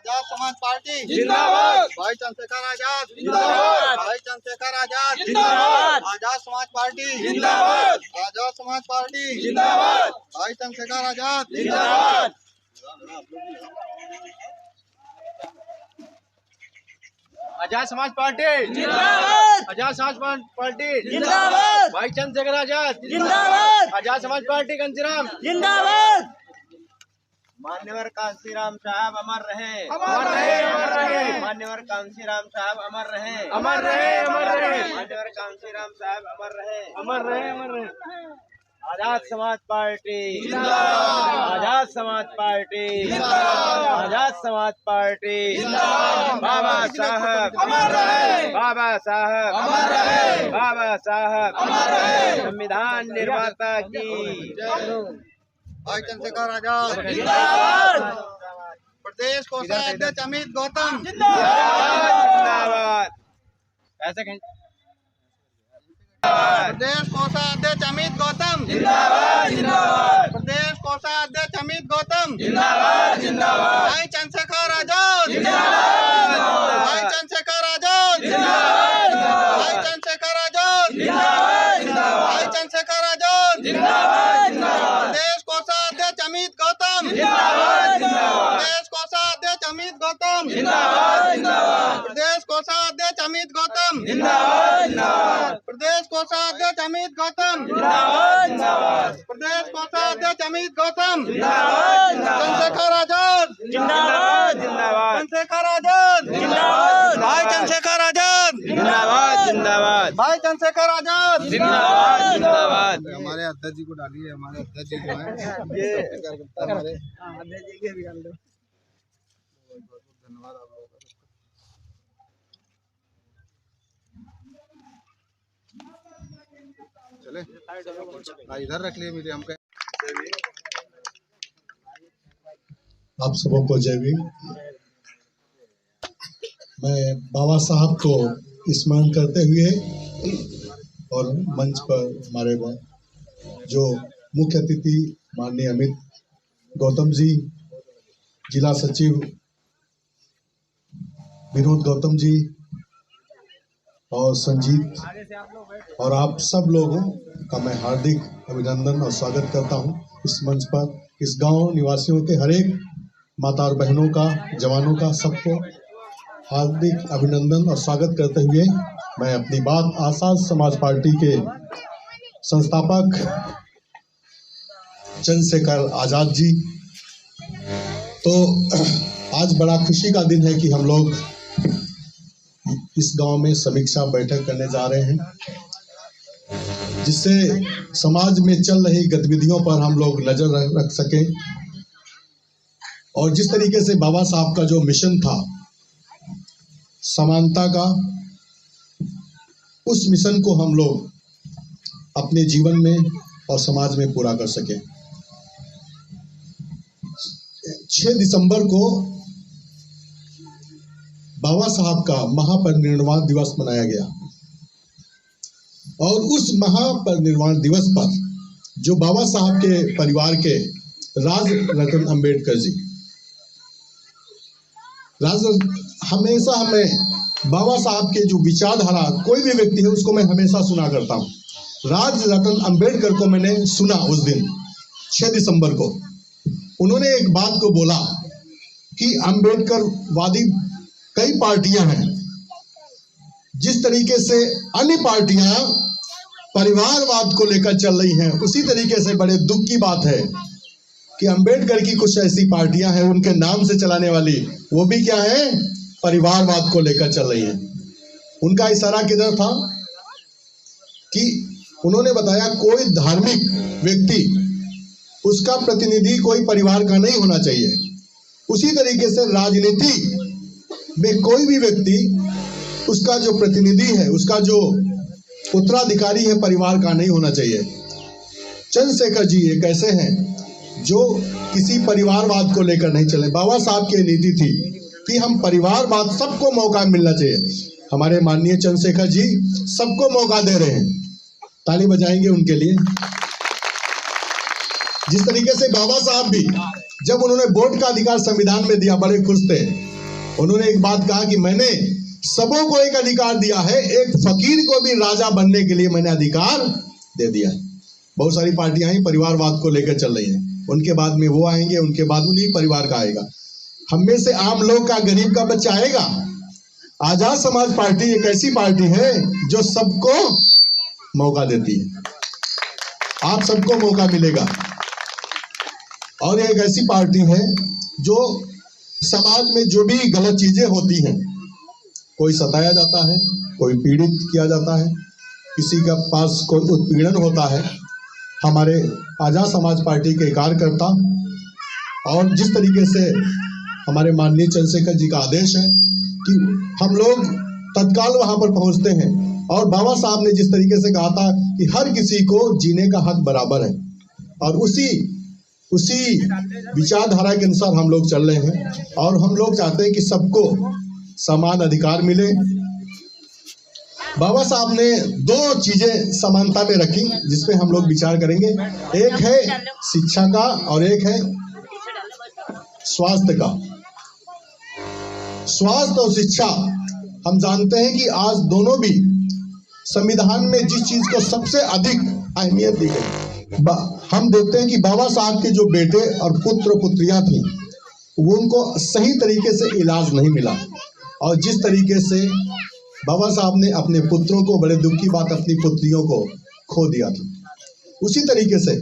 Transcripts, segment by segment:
Azad Samaj party जिंदाबाद। भाई चंद्रशेखर आजाद जिंदाबाद। भाई चंद्रशेखर आजाद जिंदाबाद। आजाद समाज पार्टी जिंदाबाद। आजाद समाज पार्टी जिंदाबाद। भाई चंद्रशेखर आजाद जिंदाबाद। आजाद समाज पार्टी जिंदाबाद। आजाद समाज पार्टी जिंदाबाद। भाई चंद्रशेखर आजाद जिंदाबाद। आजाद समाज पार्टी कंचीराम जिंदाबाद। मान्यवर कांशीराम साहब अमर रहे अमर रहे अमर रहे मान्यवर कांशीराम साहब अमर रहे अमर रहे अमर रहे मान्यवर कांशीराम साहब अमर रहे अमर रहे अमर रहे आजाद समाज पार्टी जिंदाबाद। आजाद समाज पार्टी जिंदाबाद। आजाद समाज पार्टी जिंदाबाद। बाबा साहब अमर रहे बाबा साहब अमर रहे बाबा साहब अमर रहे संविधान निर्माता की भाई चंद्रशेखर आजाद जिंदाबाद। प्रदेश कोषाध्यक्ष अमित गौतम जिंदाबाद। ऐसे प्रदेश कोषाध्यक्ष अमित गौतम जिंदाबाद। जिंदाबाद। प्रदेश कोषाध्यक्ष अमित गौतम जिंदाबाद। जिंदाबाद। भाई चंद्रशेखर आजाद जिंदाबाद। भाई चंद्रशेखर आजाद जिंदाबाद। भाई चंद्रशेखर आजाद जिंदाबाद। भाई चंद्रशेखर आजाद जिंदाबाद। जिंदाबाद। प्रदेश कोषाध्यक्ष अमित गौतम जिंदाबाद। जिंदाबाद। प्रदेश कोषाध्यक्ष अमित गौतम जिंदाबाद। जिंदाबाद। प्रदेश कोषाध्यक्ष अमित गौतम जिंदाबाद। जिंदाबाद। प्रदेश कोषाध्यक्ष अमित गौतम जिंदाबाद। जिंदाबाद। प्रदेश कोषाध्यक्ष अमित गौतम जिंदाबाद। चंद्रशेखर आजाद जिंदाबाद। जिंदाबाद। चंद्रशेखर आजाद जिंदाबाद। भाई चंद्रशेखर आजाद जिंदाबाद। जिंदाबाद। भाई चंद्रशेखर आजाद जिंदाबाद। जिंदाबाद। हमारे अध्यक्ष जी को डालिए हमारे अध्यक्ष जी जो है ये कार्यकर्ता हमारे अध्यक्ष जी के भी डाल दो धन्यवाद आप लोगों का चले इधर रख लिए मेरे हमको आप सबों को जय भीम। मैं बाबा साहब को स्मरण करते हुए और मंच पर हमारे जो मुख्य अतिथि माननीय अमित गौतम जी, जिला सचिव विनोद गौतम जी और संजीत और आप सब लोगों का मैं हार्दिक अभिनंदन और स्वागत करता हूं इस मंच पर। इस गांव निवासियों के हर एक माता और बहनों का, जवानों का, सबको हार्दिक अभिनंदन और स्वागत करते हुए मैं अपनी बात आजाद समाज पार्टी के संस्थापक चंद्रशेखर आजाद जी, तो आज बड़ा खुशी का दिन है कि हम लोग इस गांव में समीक्षा बैठक करने जा रहे हैं, जिससे समाज में चल रही गतिविधियों पर हम लोग नजर रख सकें और जिस तरीके से बाबा साहब का जो मिशन था समानता का, उस मिशन को हम लोग अपने जीवन में और समाज में पूरा कर सके। 6 दिसंबर को बाबा साहब का महापरिनिर्वाण दिवस मनाया गया और उस महापरिनिर्वाण दिवस पर जो बाबा साहब के परिवार के राज रतन अंबेडकर जी हमेशा हमें बाबा साहब के जो विचारधारा, कोई भी व्यक्ति है उसको मैं हमेशा सुना करता हूँ। राज रतन अंबेडकर को मैंने सुना उस दिन 6 दिसंबर को। उन्होंने एक बात को बोला कि अंबेडकर वादी कई पार्टियां हैं, जिस तरीके से अन्य पार्टियां परिवारवाद को लेकर चल रही हैं, उसी तरीके से बड़े दुख की बात है कि अंबेडकर की कुछ ऐसी पार्टियां हैं उनके नाम से चलाने वाली, वो भी क्या है, परिवारवाद को लेकर चल रही हैं। उनका इशारा किधर था कि उन्होंने बताया कोई धार्मिक व्यक्ति, उसका प्रतिनिधि कोई परिवार का नहीं होना चाहिए। उसी तरीके से राजनीति में कोई भी व्यक्ति, उसका जो प्रतिनिधि है, उसका जो उत्तराधिकारी है, परिवार का नहीं होना चाहिए। चंद्रशेखर जी एक ऐसे हैं जो किसी परिवारवाद को लेकर नहीं चले। बाबा साहब की नीति थी कि हम परिवारवाद, सबको मौका मिलना चाहिए। हमारे माननीय चंद्रशेखर जी सबको मौका दे रहे हैं, ताली बजाएंगे उनके लिए। जिस तरीके से बाबा साहब भी जब उन्होंने वोट का अधिकार संविधान में दिया, बड़े खुश थे उन्होंने एक बात कहा कि मैंने सबों को एक अधिकार दिया है, एक फकीर को भी राजा बनने के लिए मैंने अधिकार दे दिया है। बहुत सारी पार्टियां ही परिवारवाद को लेकर चल रही हैं, उनके बाद में वो आएंगे, उनके बाद उन्हीं परिवार का आएगा। हम में से आम लोग का, गरीब का बच्चा आएगा। आजाद समाज पार्टी एक ऐसी पार्टी है जो सबको मौका देती है, आप सबको मौका मिलेगा। और ये एक ऐसी पार्टी है जो समाज में जो भी गलत चीजें होती हैं, कोई सताया जाता है, कोई पीड़ित किया जाता है, किसी का पास कोई उत्पीड़न होता है, हमारे आजाद समाज पार्टी के कार्यकर्ता और जिस तरीके से हमारे माननीय चंद्रशेखर जी का आदेश है कि हम लोग तत्काल वहां पर पहुंचते हैं, और बाबा साहब ने जिस तरीके से कहा था कि हर किसी को जीने का हक बराबर है, और उसी विचारधारा के अनुसार हम लोग चल रहे हैं। और हम लोग चाहते हैं कि सबको समान अधिकार मिले। बाबा साहब ने दो चीजें समानता में रखी जिसपे हम लोग विचार करेंगे, एक है शिक्षा का और एक है स्वास्थ्य का। स्वास्थ्य और शिक्षा, हम जानते हैं कि आज दोनों भी संविधान में जिस चीज को सबसे अधिक अहमियत दी गई, हम देखते हैं कि बाबा साहब के जो बेटे और पुत्र पुत्रियां थी वो उनको सही तरीके से इलाज नहीं मिला, और जिस तरीके से बाबा साहब ने अपने पुत्रों को, बड़े दुख की बात, अपनी पुत्रियों को खो दिया था, उसी तरीके से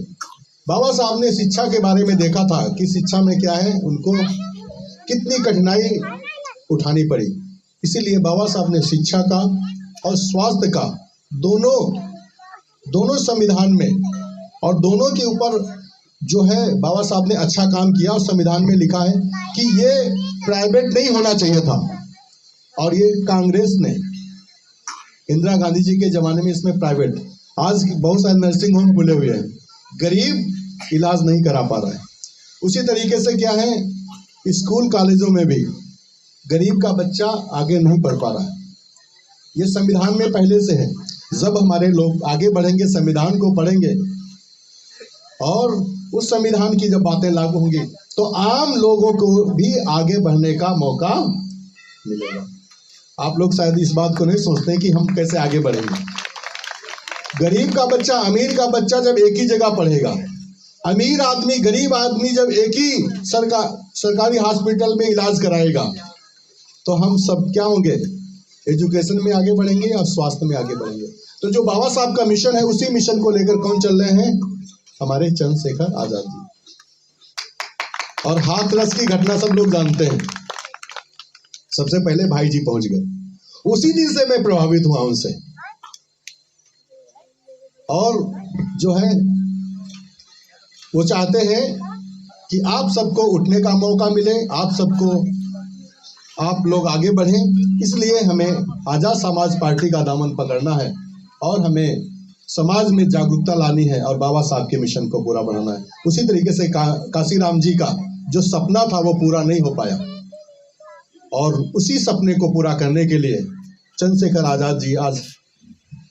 बाबा साहब ने शिक्षा के बारे में देखा था कि शिक्षा में क्या है, उनको कितनी कठिनाई उठानी पड़ी। इसीलिए बाबा साहब ने शिक्षा का और स्वास्थ्य का दोनों संविधान में, और दोनों के ऊपर जो है बाबा साहब ने अच्छा काम किया। और संविधान में लिखा है कि ये प्राइवेट नहीं होना चाहिए था, और ये कांग्रेस ने, इंदिरा गांधी जी के जमाने में इसमें प्राइवेट, आज बहुत सारे नर्सिंग होम खुले हुए हैं, गरीब इलाज नहीं करा पा रहा है। उसी तरीके से क्या है, स्कूल कॉलेजों में भी गरीब का बच्चा आगे नहीं पढ़ पा रहा है। ये संविधान में पहले से है। जब हमारे लोग आगे बढ़ेंगे, संविधान को पढ़ेंगे और उस संविधान की जब बातें लागू होंगी तो आम लोगों को भी आगे बढ़ने का मौका मिलेगा। आप लोग शायद इस बात को नहीं सोचते कि हम कैसे आगे बढ़ेंगे। गरीब का बच्चा, अमीर का बच्चा जब एक ही जगह पढ़ेगा, अमीर आदमी गरीब आदमी जब एक ही सरकारी हॉस्पिटल में इलाज कराएगा, तो हम सब क्या होंगे, एजुकेशन में आगे बढ़ेंगे और स्वास्थ्य में आगे बढ़ेंगे। तो जो बाबा साहब का मिशन है, उसी मिशन को लेकर कौन चल रहे हैं, हमारे चंद्रशेखर आजाद जी। और हाथरस की घटना सब लोग जानते हैं, सबसे पहले भाई जी पहुंच गए, उसी दिन से मैं प्रभावित हुआ उनसे। और जो है वो चाहते हैं कि आप सबको उठने का मौका मिले, आप लोग आगे बढ़ें। इसलिए हमें आजाद समाज पार्टी का दामन पकड़ना है और हमें समाज में जागरूकता लानी है और बाबा साहब के मिशन को पूरा बनाना है। उसी तरीके से काशीराम जी का जो सपना था वो पूरा नहीं हो पाया, और उसी सपने को पूरा करने के लिए चंद्रशेखर आजाद जी आज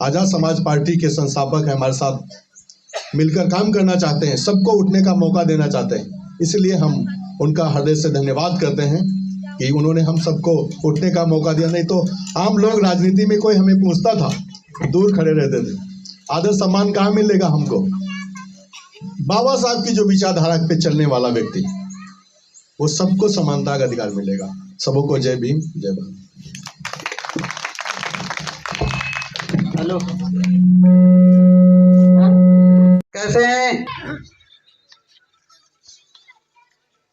आजाद समाज पार्टी के संस्थापक हैं, हमारे साथ मिलकर काम करना चाहते हैं, सबको उठने का मौका देना चाहते हैं। इसलिए हम उनका हृदय से धन्यवाद करते हैं कि उन्होंने हम सबको उठने का मौका दिया। नहीं तो आम लोग, राजनीति में कोई हमें पूछता था, दूर खड़े रहते थे, आदर सम्मान कहाँ मिलेगा हमको। बाबा साहब की जो विचारधारा पे चलने वाला व्यक्ति, वो सबको समानता का अधिकार मिलेगा। सबको जय भीम, जय भारत। हेलो, कैसे हैं?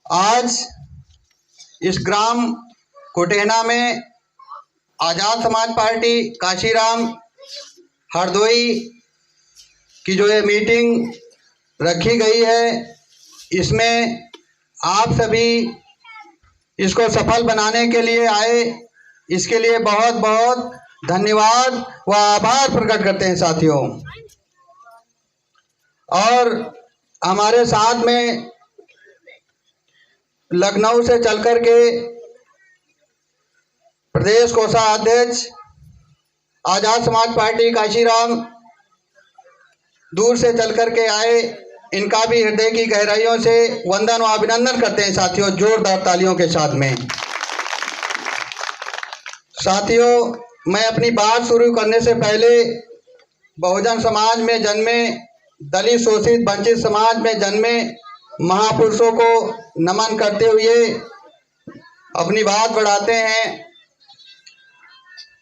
आज इस ग्राम कोटेना में आजाद समाज पार्टी काशीराम हरदोई की जो ये मीटिंग रखी गई है, इसमें आप सभी इसको सफल बनाने के लिए आए, इसके लिए बहुत बहुत धन्यवाद व आभार प्रकट करते हैं साथियों। और हमारे साथ में लखनऊ से चलकर के प्रदेश कोषाध्यक्ष आजाद समाज पार्टी काशीराम दूर से चलकर के आए, इनका भी हृदय की गहराइयों से वंदन और अभिनंदन करते हैं साथियों, जोरदार तालियों के साथ में। साथियों, मैं अपनी बात शुरू करने से पहले बहुजन समाज में जन्मे, दलित शोषित वंचित समाज में जन्मे महापुरुषों को नमन करते हुए अपनी बात बढ़ाते हैं।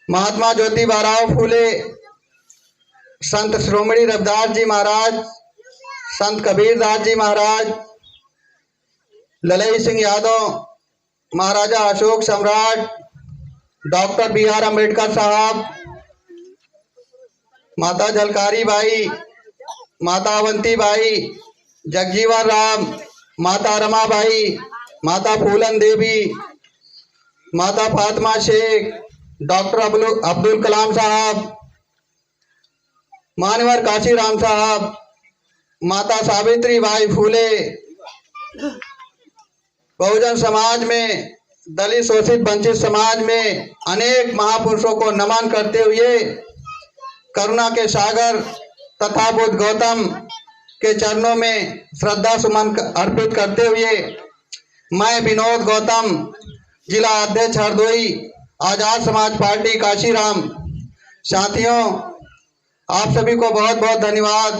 महात्मा ज्योतिबा फूले, संत शिरोमणि रविदास जी महाराज, संत कबीरदास जी महाराज, ललई सिंह यादव, महाराजा अशोक सम्राट, डॉक्टर बी.आर. अम्बेडकर साहब, माता झलकारी बाई, माता अवंती बाई, जगजीवन राम, माता रमाबाई, माता फूलन देवी, माता फातिमा शेख, डॉक्टर अब्दुल कलाम साहब, मानवर काशीराम साहब, माता सावित्री बाई फूले, बहुजन समाज में, दलित शोषित वंचित समाज में अनेक महापुरुषों को नमन करते हुए करुणा के सागर तथा बुद्ध गौतम के चरणों में श्रद्धा सुमन अर्पित करते हुए मैं विनोद गौतम, जिला अध्यक्ष हरदोई, आजाद समाज पार्टी काशीराम। साथियों, आप सभी को बहुत बहुत धन्यवाद।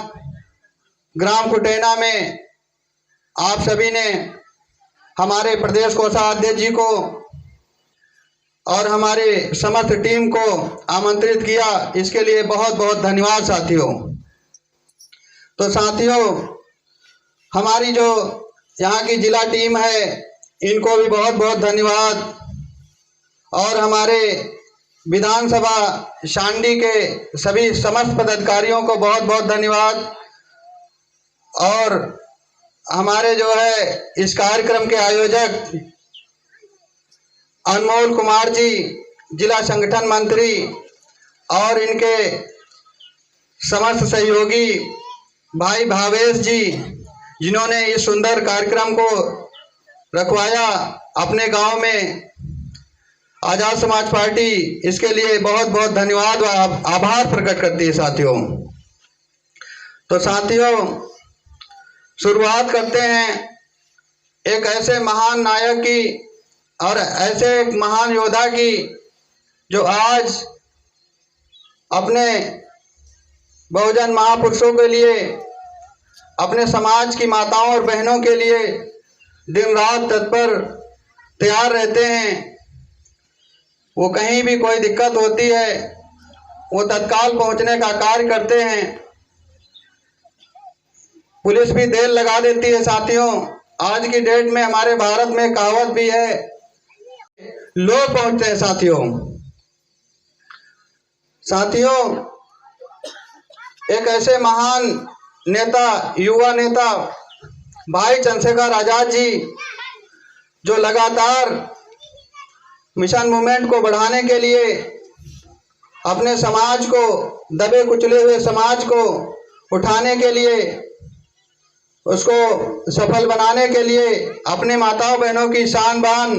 ग्राम कुटेना में आप सभी ने हमारे प्रदेश कोषाध्यक्ष जी को और हमारे समस्त टीम को आमंत्रित किया, इसके लिए बहुत बहुत धन्यवाद साथियों। तो साथियों, हमारी जो यहाँ की जिला टीम है इनको भी बहुत बहुत धन्यवाद, और हमारे विधानसभा शांडी के सभी समस्त पदाधिकारियों को बहुत बहुत धन्यवाद, और हमारे जो है इस कार्यक्रम के आयोजक अनमोल कुमार जी, जिला संगठन मंत्री, और इनके समस्त सहयोगी भाई भावेश जी, जिन्होंने इस सुंदर कार्यक्रम को रखवाया अपने गांव में, आजाद समाज पार्टी इसके लिए बहुत बहुत धन्यवाद व आभार प्रकट करती है साथियों। तो साथियों, शुरुआत करते हैं एक ऐसे महान नायक की और ऐसे एक महान योद्धा की जो आज अपने बहुजन महापुरुषों के लिए, अपने समाज की माताओं और बहनों के लिए दिन रात तत्पर तैयार रहते हैं। वो कहीं भी कोई दिक्कत होती है वो तत्काल पहुंचने का कार्य करते हैं। पुलिस भी देर लगा देती है साथियों। आज की डेट में हमारे भारत में कहावत भी है, लोग पहुंचते हैं साथियों। साथियों, एक ऐसे महान नेता, युवा नेता भाई चंद्रशेखर आजाद जी, जो लगातार मिशन मूवमेंट को बढ़ाने के लिए, अपने समाज को, दबे कुचले हुए समाज को उठाने के लिए, उसको सफल बनाने के लिए अपने माताओं बहनों की शान बान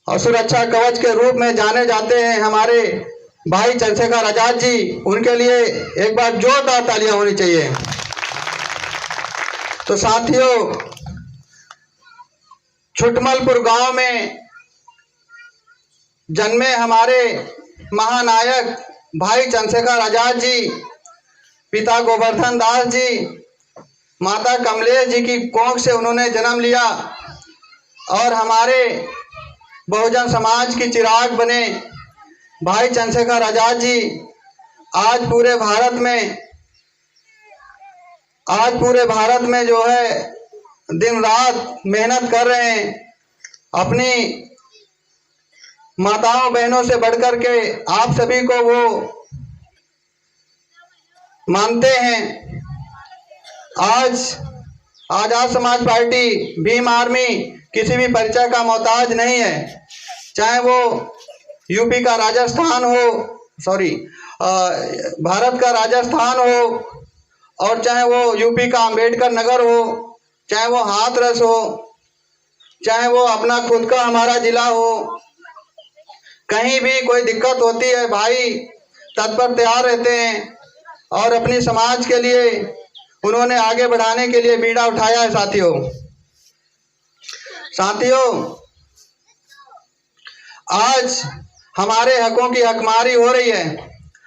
और सुरक्षा कवच के रूप में जाने जाते हैं हमारे भाई चंद्रशेखर आजाद जी। उनके लिए एक बार जोरदार तालियां होनी चाहिए। तो साथियों, छुटमलपुर गांव में जन्मे हमारे महानायक भाई चंद्रशेखर आजाद जी, पिता गोवर्धन दास जी, माता कमलेश जी की कोख से उन्होंने जन्म लिया और हमारे बहुजन समाज की चिराग बने भाई चंद्रशेखर आजाद जी आज पूरे भारत में जो है दिन रात मेहनत कर रहे हैं। अपनी माताओं बहनों से बढ़कर के आप सभी को वो मानते हैं। आज आजाद समाज पार्टी, भीम आर्मी किसी भी परिचय का मोहताज नहीं है, चाहे वो यूपी का राजस्थान हो, भारत का राजस्थान हो, और चाहे वो यूपी का अंबेडकर नगर हो, चाहे वो हाथरस हो, चाहे वो अपना खुद का हमारा जिला हो, कहीं भी कोई दिक्कत होती है भाई तत्पर तैयार रहते हैं और अपनी समाज के लिए उन्होंने आगे बढ़ाने के लिए बीड़ा उठाया है साथियों। आज हमारे हकों की हकमारी हो रही है,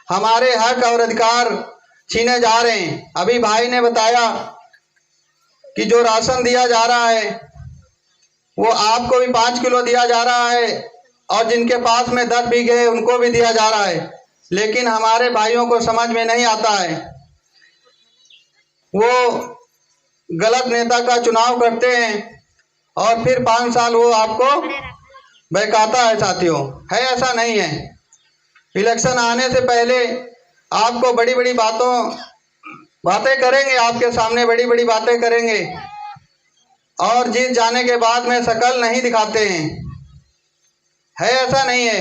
हमारे हक और अधिकार छीने जा रहे हैं। अभी भाई ने बताया कि जो राशन दिया जा रहा है वो आपको भी 5 किलो दिया जा रहा है और जिनके पास में 10 बीघे है उनको भी दिया जा रहा है, लेकिन हमारे भाइयों को समझ में नहीं आता है। वो गलत नेता का चुनाव करते हैं और फिर 5 साल वो आपको बहकाता है। साथियों, है ऐसा नहीं है। इलेक्शन आने से पहले आपको बड़ी बड़ी बातें करेंगे, आपके सामने बड़ी बड़ी बातें करेंगे और जीत जाने के बाद में शकल नहीं दिखाते हैं। है ऐसा नहीं है,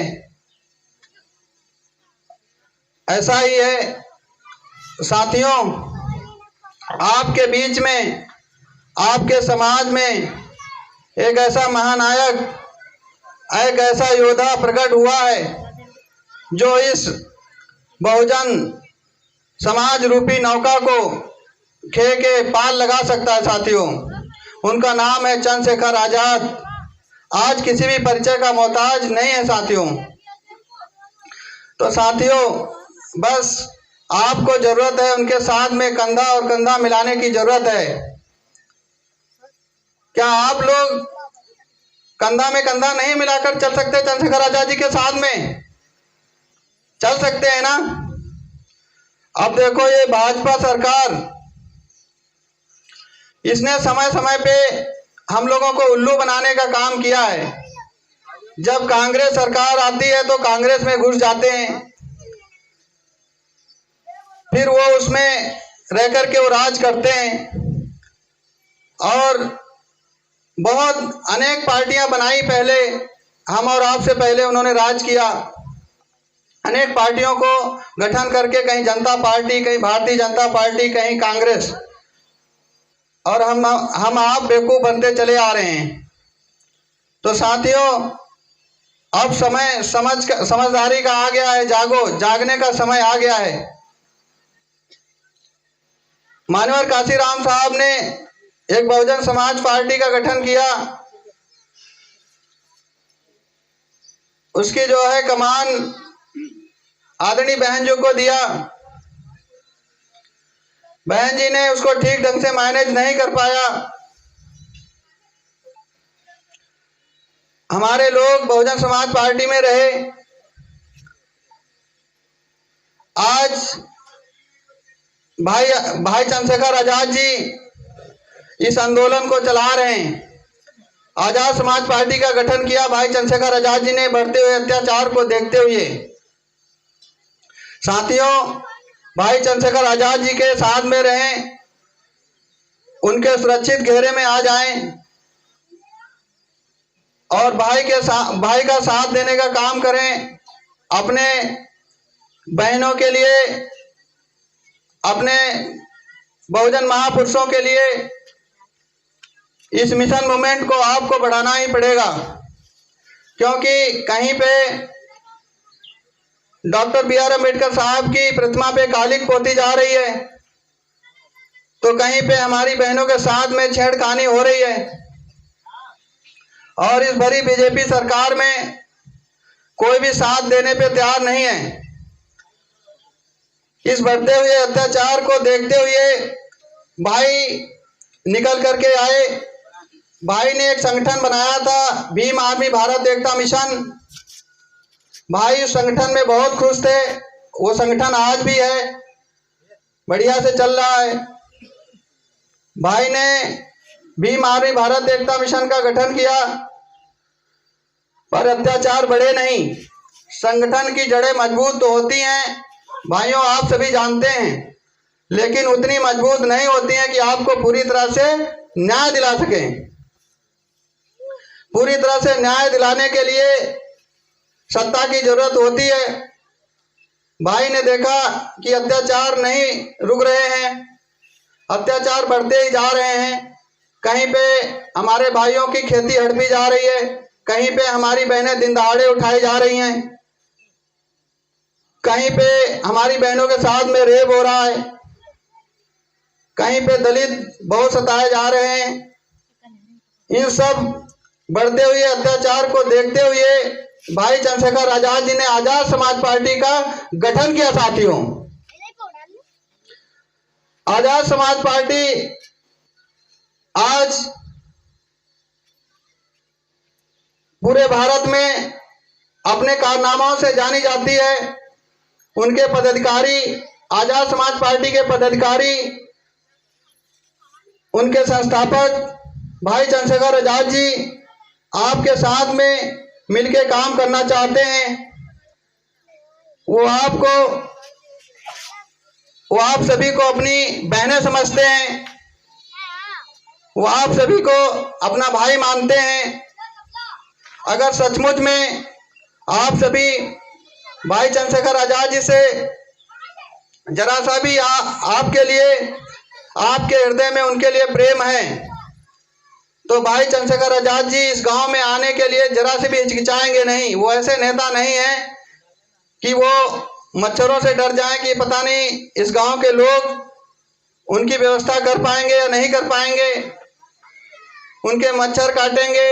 ऐसा ही है। साथियों, आपके बीच में, आपके समाज में एक ऐसा महानायक, एक ऐसा योद्धा प्रकट हुआ है जो इस बहुजन समाज रूपी नौका को खे के पाल लगा सकता है। साथियों, उनका नाम है चंद्रशेखर आजाद। आज किसी भी परिचय का मोहताज नहीं है। साथियों, तो साथियों, बस आपको जरूरत है, उनके साथ में कंधा और कंधा मिलाने की जरूरत है। क्या आप लोग कंधा में कंधा नहीं मिलाकर चल सकते? चंद्रशेखर आजाद जी के साथ में चल सकते हैं ना? अब देखो, ये भाजपा सरकार, इसने समय समय पे हम लोगों को उल्लू बनाने का काम किया है। जब कांग्रेस सरकार आती है तो कांग्रेस में घुस जाते हैं, फिर वो उसमें रह करके वो राज करते हैं और बहुत अनेक पार्टियां बनाई। पहले हम और आपसे पहले उन्होंने राज किया। अनेक पार्टियों को गठन करके, कहीं जनता पार्टी, कहीं भारतीय जनता पार्टी, कहीं कांग्रेस, और हम आप बेवकूफ बनते चले आ रहे हैं। तो साथियों, अब समय समझदारी का आ गया है। जागो, जागने का समय आ गया है। मान्यवर काशीराम साहब ने एक बहुजन समाज पार्टी का गठन किया। उसकी जो है कमान आदरणीय बहन जी को दिया। बहन जी ने उसको ठीक ढंग से मैनेज नहीं कर पाया। हमारे लोग बहुजन समाज पार्टी में रहे। आज भाई चंद्रशेखर आजाद जी इस आंदोलन को चला रहे हैं। आजाद समाज पार्टी का गठन किया भाई चंद्रशेखर आजाद जी ने, बढ़ते हुए अत्याचार को देखते हुए। साथियों, भाई चंद्रशेखर आजाद जी के साथ में रहें, उनके सुरक्षित घेरे में आ जाएं और भाई का साथ देने का काम करें। अपने बहनों के लिए, अपने बहुजन महापुरुषों के लिए इस मिशन मूवमेंट को आपको बढ़ाना ही पड़ेगा, क्योंकि कहीं पे डॉक्टर बी आर अम्बेडकर साहब की प्रतिमा पे कालिक पोती जा रही है, तो कहीं पे हमारी बहनों के साथ में छेड़खानी हो रही है। और इस भरी बीजेपी सरकार में कोई भी साथ देने पे तैयार नहीं है। इस बढ़ते हुए अत्याचार को देखते हुए भाई निकल करके आए। भाई ने एक संगठन बनाया था, भीम आर्मी भारत एकता मिशन। भाई उस संगठन में बहुत खुश थे। वो संगठन आज भी है, बढ़िया से चल रहा है। भाई ने भीम आर्मी भारत एकता मिशन का गठन किया, पर अत्याचार बढ़े नहीं। संगठन की जड़ें मजबूत तो होती हैं भाइयों, आप सभी जानते हैं, लेकिन उतनी मजबूत नहीं होती हैं कि आपको पूरी तरह से न्याय दिला सकें। पूरी तरह से न्याय दिलाने के लिए सत्ता की जरूरत होती है। भाई ने देखा कि अत्याचार नहीं रुक रहे हैं, अत्याचार बढ़ते ही जा रहे हैं। कहीं पे हमारे भाइयों की खेती हड़पी जा रही है, कहीं पे हमारी बहनें दिन दहाड़े उठाई जा रही हैं, कहीं पे हमारी बहनों के साथ में रेप हो रहा है, कहीं पे दलित बहुत सताए जा रहे हैं। इन सब बढ़ते हुए अत्याचार को देखते हुए भाई चंद्रशेखर आजाद जी ने आजाद समाज पार्टी का गठन किया। साथियों, आजाद समाज पार्टी आज पूरे भारत में अपने कारनामों से जानी जाती है। उनके पदाधिकारी, आजाद समाज पार्टी के पदाधिकारी, उनके संस्थापक भाई चंद्रशेखर आजाद जी आपके साथ में मिलके काम करना चाहते हैं। वो आप सभी को अपनी बहनें समझते हैं। वो आप सभी को अपना भाई मानते हैं। अगर सचमुच में आप सभी भाई चंद्रशेखर आजाद जी से जरा सा भी आपके लिए, आपके हृदय में उनके लिए प्रेम है, तो भाई चंद्रशेखर आजाद जी इस गांव में आने के लिए जरा से भी हिचकिचाएंगे नहीं। वो ऐसे नेता नहीं है कि वो मच्छरों से डर जाएं कि पता नहीं इस गांव के लोग उनकी व्यवस्था कर पाएंगे या नहीं कर पाएंगे, उनके मच्छर काटेंगे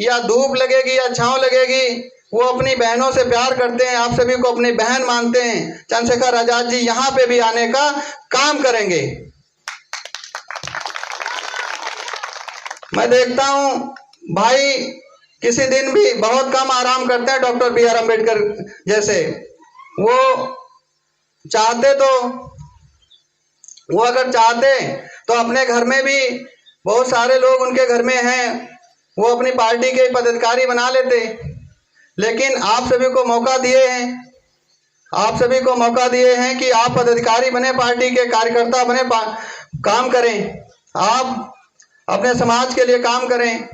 या धूप लगेगी या छांव लगेगी। वो अपनी बहनों से प्यार करते हैं, आप सभी को अपनी बहन मानते हैं। चंद्रशेखर आजाद जी यहाँ पे भी आने का काम करेंगे। मैं देखता हूँ भाई किसी दिन भी बहुत कम आराम करते हैं। डॉक्टर BR अम्बेडकर जैसे वो अगर चाहते तो अपने घर में भी बहुत सारे लोग उनके घर में हैं, वो अपनी पार्टी के पदाधिकारी बना लेते। लेकिन आप सभी को मौका दिए हैं, आप सभी को मौका दिए हैं कि आप पदाधिकारी बने, पार्टी के कार्यकर्ता बने, काम करें, आप अपने समाज के लिए काम करें।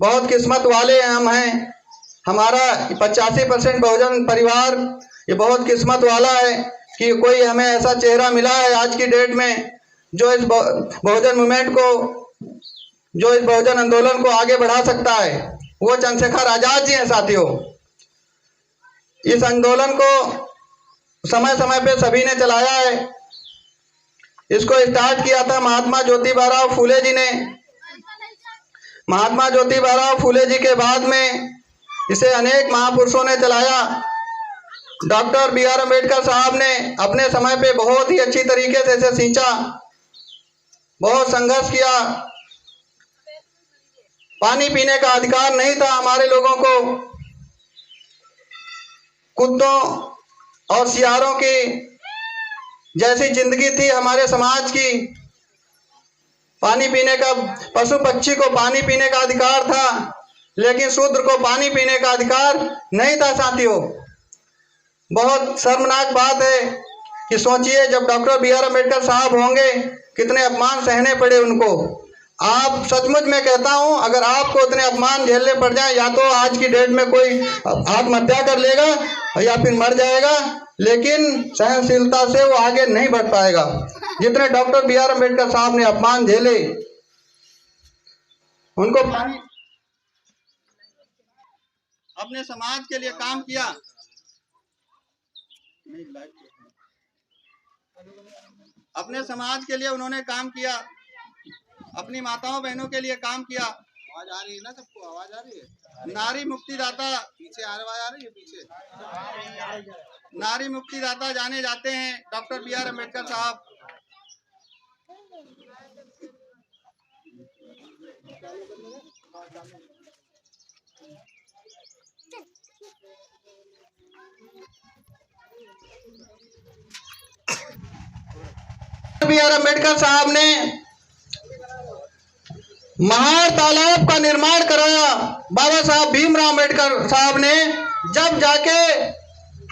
बहुत किस्मत वाले हम हैं। हमारा 85% बहुजन परिवार ये बहुत किस्मत वाला है कि कोई हमें ऐसा चेहरा मिला है आज की डेट में जो इस बहुजन मूवमेंट को, जो इस बहुजन आंदोलन को आगे बढ़ा सकता है। वो चंद्रशेखर आजाद जी हैं। साथियों, इस आंदोलन को समय समय पे सभी ने चलाया है। इसको स्टार्ट किया था महात्मा ज्योतिबाराव फूले जी ने। महात्मा ज्योतिबाराव फूले जी के बाद में इसे अनेक महापुरुषों ने चलाया। डॉक्टर BR अम्बेडकर साहब ने अपने समय पे बहुत ही अच्छी तरीके से इसे सींचा, बहुत संघर्ष किया। पानी पीने का अधिकार नहीं था हमारे लोगों को। कुत्तों और सियारों की जैसी जिंदगी थी हमारे समाज की। पानी पीने का, पशु पक्षी को पानी पीने का अधिकार था, लेकिन शूद्र को पानी पीने का अधिकार नहीं था। साथियों, बहुत शर्मनाक बात है कि सोचिए जब डॉक्टर BR अम्बेडकर साहब होंगे कितने अपमान सहने पड़े उनको। आप सचमुच में कहता हूं, अगर आपको इतने अपमान झेलने पड़ जाए, या तो आज की डेट में कोई आत्महत्या कर लेगा या फिर मर जाएगा, लेकिन सहनशीलता से वो आगे नहीं बढ़ पाएगा। जितने डॉक्टर BR अम्बेडकर साहब ने अपमान झेले, उनको अपने समाज के लिए काम किया। अपने समाज के लिए उन्होंने काम किया, अपनी माताओं बहनों के लिए काम किया। आवाज आ रही है ना सबको? आवाज आ रही है? नारी मुक्तिदाता, पीछे आवाज आ रही है? पीछे नारी मुक्तिदाता जाने जाते हैं डॉक्टर BR अम्बेडकर साहब। BR अम्बेडकर साहब ने महार तालाब का निर्माण कराया। बाबा साहब भीमराव अम्बेडकर साहब ने, जब जाके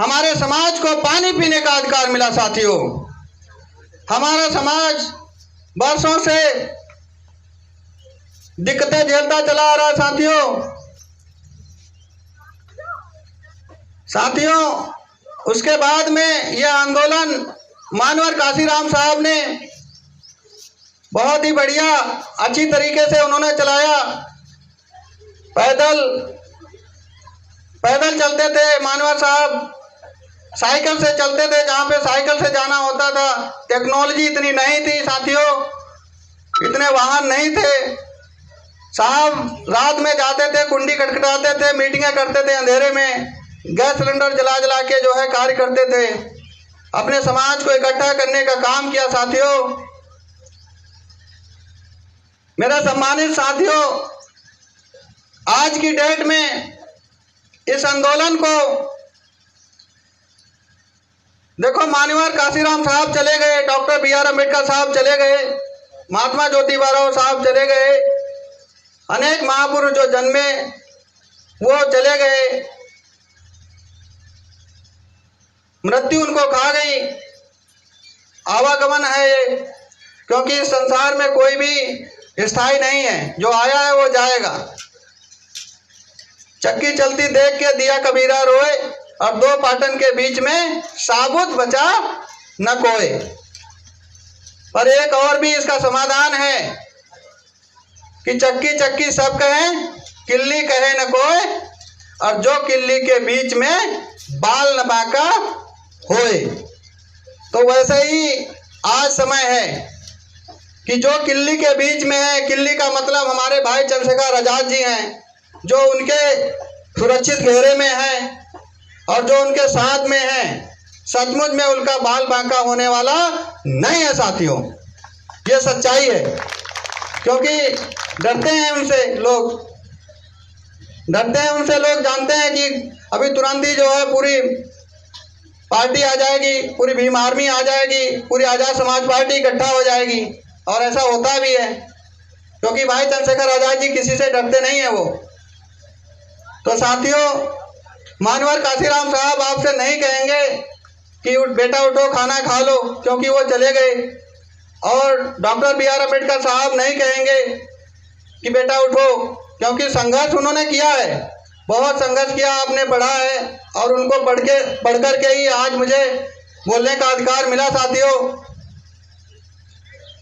हमारे समाज को पानी पीने का अधिकार मिला। साथियों, हमारा समाज वर्षों से दिक्कतें झेलता चला आ रहा। साथियों, उसके बाद में यह आंदोलन मानवर काशीराम साहब ने बहुत ही बढ़िया अच्छी तरीके से उन्होंने चलाया। पैदल चलते थे मानवर साहब, साइकिल से चलते थे जहाँ पे साइकिल से जाना होता था। टेक्नोलॉजी इतनी नहीं थी साथियों, इतने वाहन नहीं थे। साहब रात में जाते थे, कुंडी खटखटाते थे, मीटिंगें करते थे, अंधेरे में गैस सिलेंडर जला जला के जो है कार्य करते थे, अपने समाज को इकट्ठा करने का काम किया। साथियों, मेरा सम्मानित साथियों, आज की डेट में इस आंदोलन को देखो, मान्यवर काशीराम साहब चले गए, डॉक्टर बी आर अम्बेडकर साहब चले गए, महात्मा ज्योतिबा साहब चले गए, अनेक महापुरुष जो जन्मे वो चले गए, मृत्यु उनको खा गई। आवागमन है ये, क्योंकि इस संसार में कोई भी स्थायी नहीं है, जो आया है वो जाएगा। चक्की चलती देख के दिया कबीरा रोए, और दो पाटन के बीच में साबुत बचा न कोई। पर एक और भी इसका समाधान है कि चक्की चक्की सब कहें, किल्ली कहे न कोई, और जो किल्ली के बीच में बाल न बाका होए। तो वैसे ही आज समय है कि जो किल्ली के बीच में है, किल्ली का मतलब हमारे भाई चंद्रशेखर आजाद जी हैं, जो उनके सुरक्षित घेरे में हैं और जो उनके साथ में हैं, सचमुच में उनका बाल बांका होने वाला नहीं है। साथियों, ये सच्चाई है, क्योंकि डरते हैं उनसे लोग, डरते हैं उनसे लोग, जानते हैं कि अभी तुरंत ही जो है पूरी पार्टी आ जाएगी, पूरी भीम आर्मी आ जाएगी, पूरी आज़ाद समाज पार्टी इकट्ठा हो जाएगी। और ऐसा होता भी है, क्योंकि भाई चंद्रशेखर आजाद जी किसी से डरते नहीं है वो। तो साथियों, मान्यवर काशीराम साहब आपसे नहीं कहेंगे कि बेटा उठो खाना खा लो, क्योंकि वो चले गए, और डॉक्टर बी आर अम्बेडकर साहब नहीं कहेंगे कि बेटा उठो, क्योंकि संघर्ष उन्होंने किया है, बहुत संघर्ष किया, आपने पढ़ा है, और उनको पढ़ कर के ही आज मुझे बोलने का अधिकार मिला। साथियों,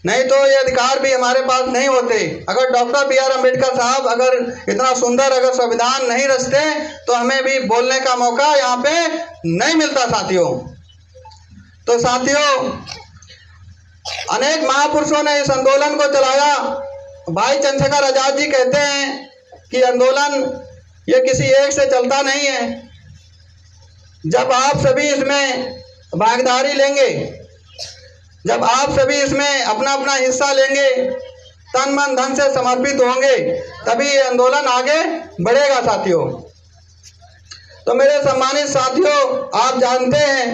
नहीं तो ये अधिकार भी हमारे पास नहीं होते। अगर डॉक्टर बी आर अम्बेडकर साहब अगर इतना सुंदर अगर संविधान नहीं रचते तो हमें भी बोलने का मौका यहाँ पे नहीं मिलता। साथियों, तो साथियों, अनेक महापुरुषों ने इस आंदोलन को चलाया। भाई चंद्रशेखर आजाद जी कहते हैं कि आंदोलन ये किसी एक से चलता नहीं है। जब आप सभी इसमें भागीदारी लेंगे, जब आप सभी इसमें अपना अपना हिस्सा लेंगे, तन मन धन से समर्पित होंगे, तभी ये आंदोलन आगे बढ़ेगा। साथियों, तो मेरे सम्मानित साथियों, आप जानते हैं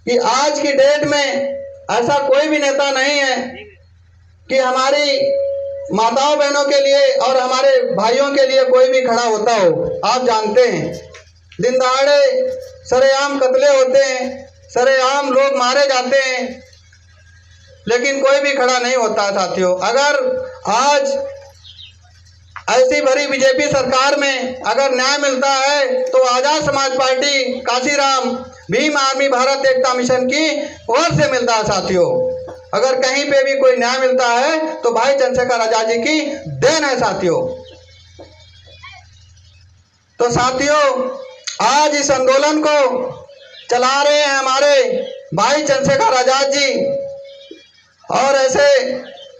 कि आज की डेट में ऐसा कोई भी नेता नहीं है कि हमारी माताओं बहनों के लिए और हमारे भाइयों के लिए कोई भी खड़ा होता हो। आप जानते हैं, दिन दहाड़े सरेआम कत्ले होते हैं, सरेआम लोग मारे जाते हैं, लेकिन कोई भी खड़ा नहीं होता। साथियों, अगर आज ऐसी भरी बीजेपी सरकार में अगर न्याय मिलता है तो आजाद समाज पार्टी काशीराम भीम आर्मी भारत एकता मिशन की ओर से मिलता है। साथियों, अगर कहीं पे भी कोई न्याय मिलता है तो भाई चंद्रशेखर आजाद जी की देन है। साथियों, तो साथियों, आज इस आंदोलन को चला रहे हैं हमारे भाई चंद्रशेखर आजाद जी, और ऐसे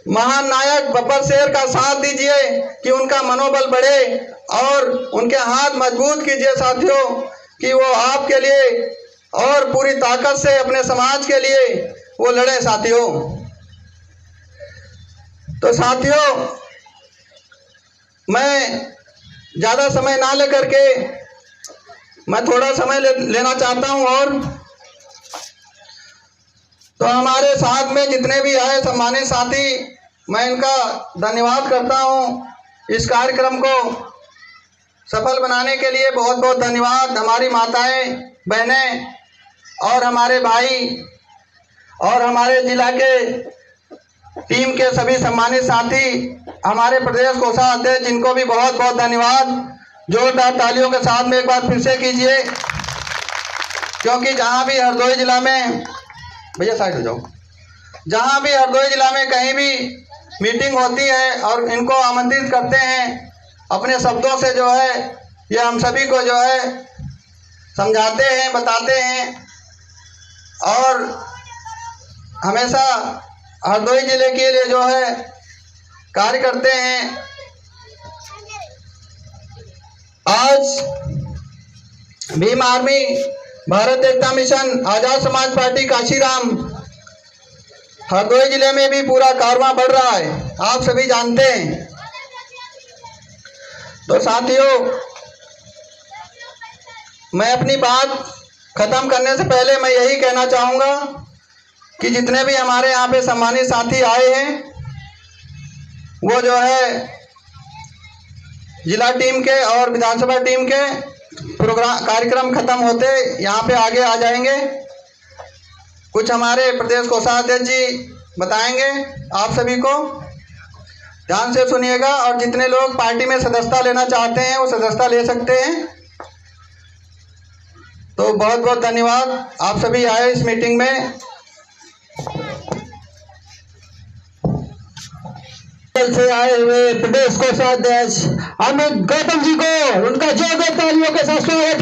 महान नायक बब्बर शेर का साथ दीजिए कि उनका मनोबल बढ़े और उनके हाथ मजबूत कीजिए। साथियों, कि वो आपके लिए और पूरी ताकत से अपने समाज के लिए वो लड़े। साथियों, तो साथियों, मैं ज़्यादा समय ना लेकर के मैं थोड़ा समय लेना चाहता हूं। और तो हमारे साथ में जितने भी आए सम्मानित साथी, मैं इनका धन्यवाद करता हूं। इस कार्यक्रम को सफल बनाने के लिए बहुत बहुत धन्यवाद। हमारी माताएं, बहनें और हमारे भाई और हमारे जिला के टीम के सभी सम्मानित साथी, हमारे प्रदेश कोषाध्यक्ष, इनको भी बहुत बहुत धन्यवाद। जोरदार तालियों के साथ में एक बार फिर से कीजिए, क्योंकि जहां भी हरदोई जिला में, भैया साइड हो जाओ, जहां भी हरदोई जिला में कहीं भी मीटिंग होती है और इनको आमंत्रित करते हैं, अपने शब्दों से जो है ये हम सभी को जो है समझाते हैं, बताते हैं, और हमेशा हरदोई जिले के लिए जो है कार्य करते हैं। आज भीम आर्मी, भारत एकता मिशन, आजाद समाज पार्टी काशीराम, हरदोई जिले में भी पूरा कारवां बढ़ रहा है, आप सभी जानते हैं। तो साथियों, मैं अपनी बात खत्म करने से पहले मैं यही कहना चाहूँगा कि जितने भी हमारे यहाँ पे सम्मानित साथी आए हैं, वो जो है जिला टीम के और विधानसभा टीम के कार्यक्रम खत्म होते यहाँ पे आगे आ जाएंगे। कुछ हमारे प्रदेश कोषाध्यक्ष जी बताएंगे आप सभी को, ध्यान से सुनिएगा। और जितने लोग पार्टी में सदस्यता लेना चाहते हैं वो सदस्यता ले सकते हैं। तो बहुत बहुत धन्यवाद, आप सभी आए इस मीटिंग में। से आए हुए प्रदेश कोषाध्यक्ष अमित गौतम जी को उनका जोरदार तालियों के साथ स्वागत।